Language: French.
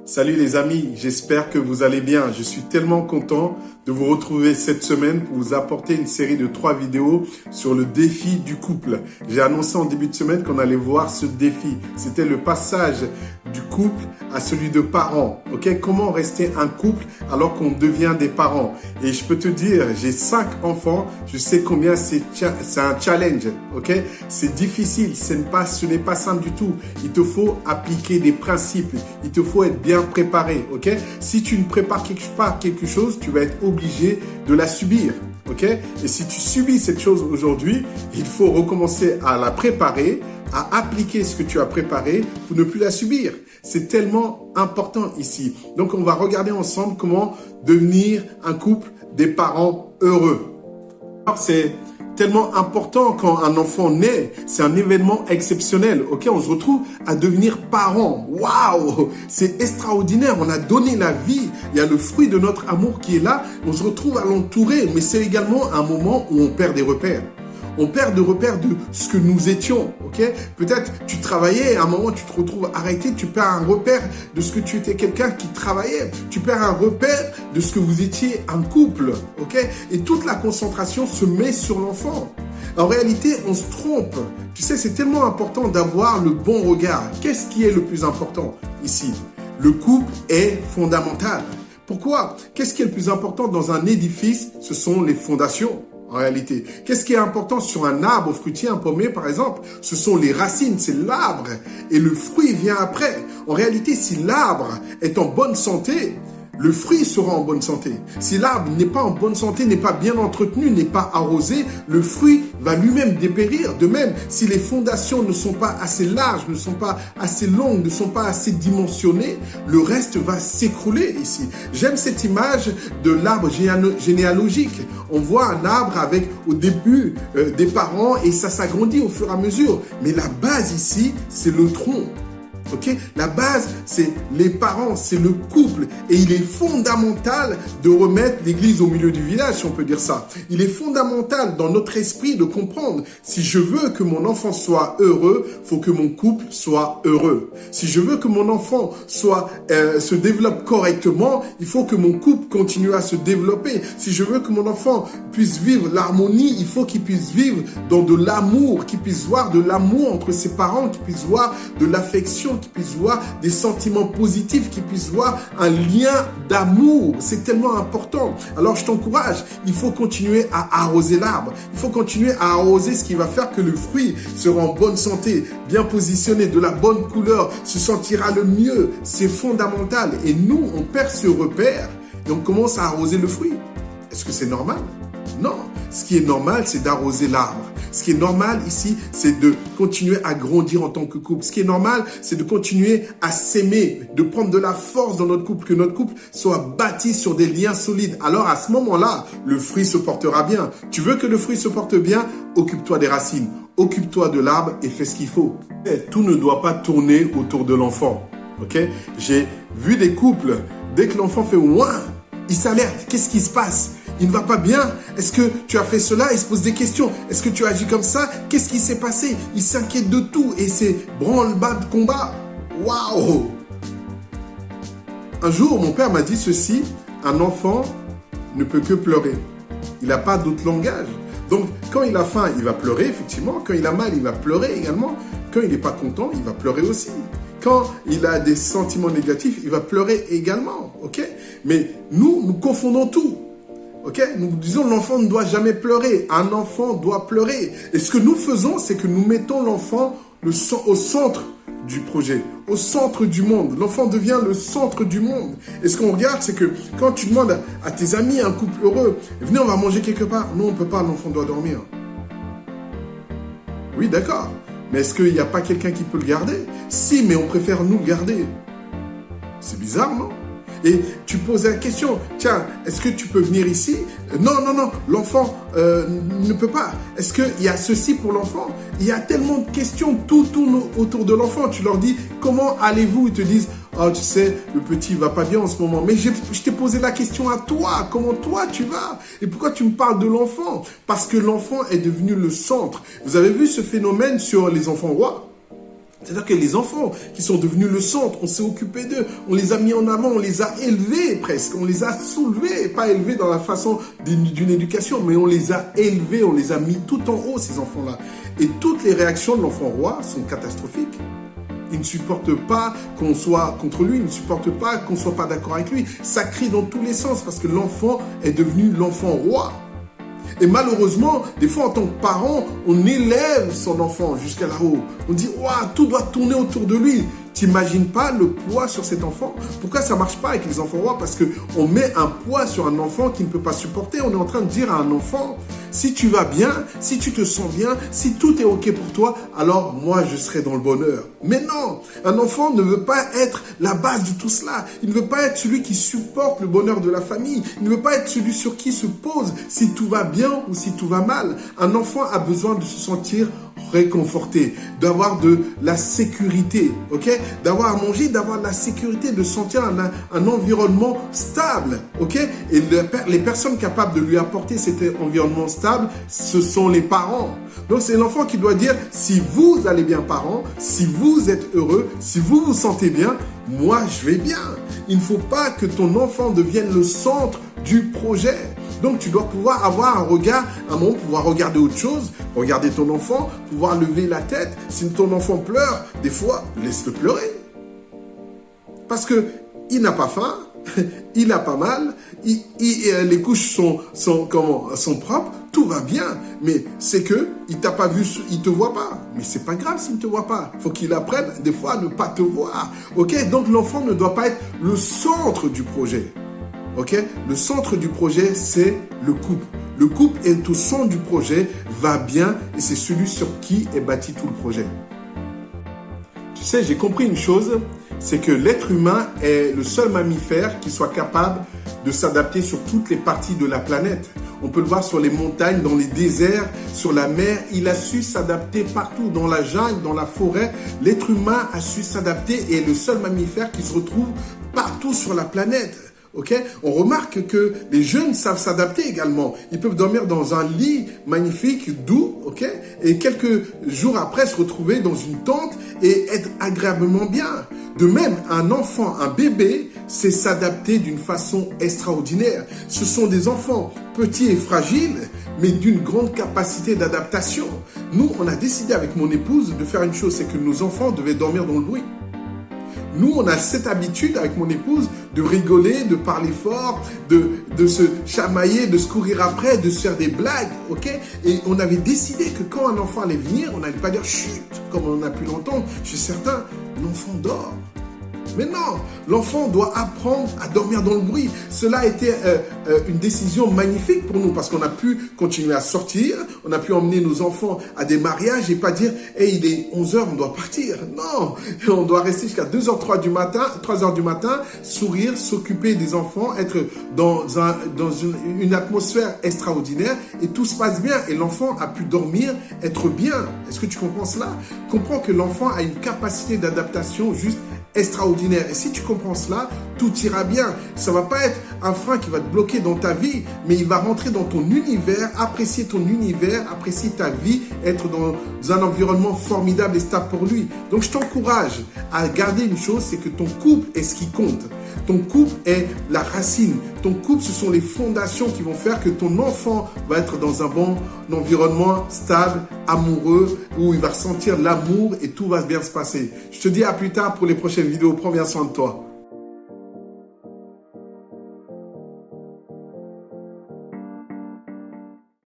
Salut les amis, j'espère que vous allez bien. Je suis tellement content de vous retrouver cette semaine pour vous apporter une série de 3 vidéos sur le défi du couple. J'ai annoncé en début de semaine qu'on allait voir ce défi. C'était le passage du couple à celui de parents. Ok, comment rester un couple alors qu'on devient des parents? Et je peux te dire, j'ai 5 enfants, je sais combien c'est un challenge. Ok, c'est difficile, ce n'est pas simple du tout. Il te faut appliquer des principes, il te faut être bien préparé. Ok, si tu ne prépares pas quelque chose, tu vas être obligé de la subir. Ok, et si tu subis cette chose aujourd'hui, il faut recommencer à la préparer, à appliquer ce que tu as préparé pour ne plus la subir. C'est tellement important ici. Donc, on va regarder ensemble comment devenir un couple des parents heureux. Alors, c'est tellement important quand un enfant naît. C'est un événement exceptionnel. Ok, on se retrouve à devenir parents. Waouh, c'est extraordinaire. On a donné la vie. Il y a le fruit de notre amour qui est là. On se retrouve à l'entourer. Mais c'est également un moment où on perd des repères. On perd de repères de ce que nous étions, ok? Peut-être tu travaillais, à un moment tu te retrouves arrêté, tu perds un repère de ce que tu étais quelqu'un qui travaillait. Tu perds un repère de ce que vous étiez un couple, ok? Et toute la concentration se met sur l'enfant. En réalité, on se trompe. Tu sais, c'est tellement important d'avoir le bon regard. Qu'est-ce qui est le plus important ici? Le couple est fondamental. Pourquoi? Qu'est-ce qui est le plus important dans un édifice? Ce sont les fondations. En réalité, qu'est-ce qui est important sur un arbre fruitier, un pommier par exemple? Ce sont les racines, c'est l'arbre et le fruit vient après. En réalité, si l'arbre est en bonne santé, le fruit sera en bonne santé. Si l'arbre n'est pas en bonne santé, n'est pas bien entretenu, n'est pas arrosé, le fruit va lui-même dépérir. De même, si les fondations ne sont pas assez larges, ne sont pas assez longues, ne sont pas assez dimensionnées, le reste va s'écrouler ici. J'aime cette image de l'arbre généalogique. On voit un arbre avec au début des parents et ça s'agrandit au fur et à mesure. Mais la base ici, c'est le tronc. Okay? La base, c'est les parents, c'est le couple. Et il est fondamental de remettre l'église au milieu du village, si on peut dire ça. Il est fondamental dans notre esprit de comprendre, si je veux que mon enfant soit heureux, il faut que mon couple soit heureux. Si je veux que mon enfant se développe correctement, il faut que mon couple continue à se développer. Si je veux que mon enfant puisse vivre l'harmonie, il faut qu'il puisse vivre dans de l'amour, qu'il puisse voir de l'amour entre ses parents, qu'il puisse voir de l'affection, qu'il puisse voir des sentiments positifs, qu'il puisse voir un lien d'amour. C'est tellement important. Alors, je t'encourage, il faut continuer à arroser l'arbre. Il faut continuer à arroser ce qui va faire que le fruit sera en bonne santé, bien positionné, de la bonne couleur, se sentira le mieux. C'est fondamental. Et nous, on perd ce repère et on commence à arroser le fruit. Est-ce que c'est normal? Non. Ce qui est normal, c'est d'arroser l'arbre. Ce qui est normal ici, c'est de continuer à grandir en tant que couple. Ce qui est normal, c'est de continuer à s'aimer, de prendre de la force dans notre couple, que notre couple soit bâti sur des liens solides. Alors à ce moment-là, le fruit se portera bien. Tu veux que le fruit se porte bien? Occupe-toi des racines, occupe-toi de l'arbre et fais ce qu'il faut. Tout ne doit pas tourner autour de l'enfant. Ok? J'ai vu des couples, dès que l'enfant fait « ouin », il s'alerte. Qu'est-ce qui se passe? Il ne va pas bien? Est-ce que tu as fait cela? Il se pose des questions. Est-ce que tu as agi comme ça? Qu'est-ce qui s'est passé? Il s'inquiète de tout et c'est branle-bas de combat. Waouh! Un jour, mon père m'a dit ceci, un enfant ne peut que pleurer. Il n'a pas d'autre langage. Donc, quand il a faim, il va pleurer, effectivement. Quand il a mal, il va pleurer également. Quand il n'est pas content, il va pleurer aussi. Quand il a des sentiments négatifs, il va pleurer également. Ok? Mais nous confondons tout. Ok, nous disons l'enfant ne doit jamais pleurer. Un enfant doit pleurer. Et ce que nous faisons, c'est que nous mettons l'enfant au centre du projet, au centre du monde. L'enfant devient le centre du monde. Et ce qu'on regarde, c'est que quand tu demandes à tes amis, un couple heureux, venez, on va manger quelque part. Non, on ne peut pas, l'enfant doit dormir. Oui, d'accord. Mais est-ce qu'il n'y a pas quelqu'un qui peut le garder? Si, mais on préfère nous le garder. C'est bizarre, non? Et tu poses la question, tiens, est-ce que tu peux venir ici? Non, l'enfant ne peut pas. Est-ce qu'il y a ceci pour l'enfant? Il y a tellement de questions, tout tourne autour de l'enfant. Tu leur dis, comment allez-vous? Ils te disent, oh, tu sais, le petit va pas bien en ce moment. Mais je t'ai posé la question à toi, comment toi tu vas? Et pourquoi tu me parles de l'enfant? Parce que l'enfant est devenu le centre. Vous avez vu ce phénomène sur les enfants rois? C'est-à-dire que les enfants qui sont devenus le centre, on s'est occupé d'eux, on les a mis en avant, on les a élevés presque, on les a soulevés, pas élevés dans la façon d'une éducation, mais on les a élevés, on les a mis tout en haut, ces enfants-là. Et toutes les réactions de l'enfant roi sont catastrophiques. Il ne supporte pas qu'on soit contre lui, il ne supporte pas qu'on ne soit pas d'accord avec lui. Ça crie dans tous les sens parce que l'enfant est devenu l'enfant roi. Et malheureusement, des fois en tant que parent, on élève son enfant jusqu'à là-haut. On dit, ouah, tout doit tourner autour de lui. T'imagines pas le poids sur cet enfant? Pourquoi ça marche pas avec les enfants rois? Parce qu'on met un poids sur un enfant qui ne peut pas supporter. On est en train de dire à un enfant, si tu vas bien, si tu te sens bien, si tout est OK pour toi, alors moi je serai dans le bonheur. Mais non, un enfant ne veut pas être la base de tout cela. Il ne veut pas être celui qui supporte le bonheur de la famille. Il ne veut pas être celui sur qui se pose si tout va bien ou si tout va mal. Un enfant a besoin de se sentir réconforté, d'avoir de la sécurité, ok, d'avoir à manger, d'avoir de la sécurité, de sentir un environnement stable, ok. Et les personnes capables de lui apporter cet environnement stable, ce sont les parents. Donc c'est l'enfant qui doit dire, si vous allez bien parents, si vous êtes heureux, si vous vous sentez bien, moi je vais bien. Il ne faut pas que ton enfant devienne le centre du projet. Donc, tu dois pouvoir avoir un regard, un moment, pouvoir regarder autre chose, regarder ton enfant, pouvoir lever la tête. Si ton enfant pleure, des fois, laisse-le pleurer. Parce que il n'a pas faim, il n'a pas mal, les couches sont propres, tout va bien. Mais c'est que il t'a pas vu, il te voit pas. Mais c'est pas grave s'il ne te voit pas. Faut qu'il apprenne des fois à ne pas te voir. Ok? Donc, l'enfant ne doit pas être le centre du projet. Ok, le centre du projet, c'est le couple. Le couple est au centre du projet, va bien, et c'est celui sur qui est bâti tout le projet. Tu sais, j'ai compris une chose, c'est que l'être humain est le seul mammifère qui soit capable de s'adapter sur toutes les parties de la planète. On peut le voir sur les montagnes, dans les déserts, sur la mer. Il a su s'adapter partout, dans la jungle, dans la forêt. L'être humain a su s'adapter et est le seul mammifère qui se retrouve partout sur la planète. Ok, on remarque que les jeunes savent s'adapter également. Ils peuvent dormir dans un lit magnifique, doux, ok, et quelques jours après se retrouver dans une tente et être agréablement bien. De même, un enfant, un bébé, sait s'adapter d'une façon extraordinaire. Ce sont des enfants petits et fragiles, mais d'une grande capacité d'adaptation. Nous, on a décidé avec mon épouse de faire une chose, c'est que nos enfants devaient dormir dans le bruit. Nous, on a cette habitude avec mon épouse de rigoler, de parler fort, de se chamailler, de se courir après, de se faire des blagues, ok? Et on avait décidé que quand un enfant allait venir, on n'allait pas dire chut, comme on a pu l'entendre. Chez certains, l'enfant dort. Mais non, l'enfant doit apprendre à dormir dans le bruit. Cela a été une décision magnifique pour nous parce qu'on a pu continuer à sortir, on a pu emmener nos enfants à des mariages et pas dire « Hey, il est 11h, on doit partir ». Non, on doit rester jusqu'à 2h, 3h du matin, sourire, s'occuper des enfants, être dans une atmosphère extraordinaire et tout se passe bien. Et l'enfant a pu dormir, être bien. Est-ce que tu comprends cela? Comprends que l'enfant a une capacité d'adaptation juste extraordinaire. Et si tu comprends cela, tout ira bien. Ça ne va pas être un frein qui va te bloquer dans ta vie, mais il va rentrer dans ton univers, apprécier ton univers, apprécier ta vie, être dans un environnement formidable et stable pour lui. Donc, je t'encourage à garder une chose, c'est que ton couple est ce qui compte. Ton couple est la racine. Ton couple, ce sont les fondations qui vont faire que ton enfant va être dans un bon environnement stable, amoureux, où il va ressentir l'amour et tout va bien se passer. Je te dis à plus tard pour les prochaines vidéos. Prends bien soin de toi.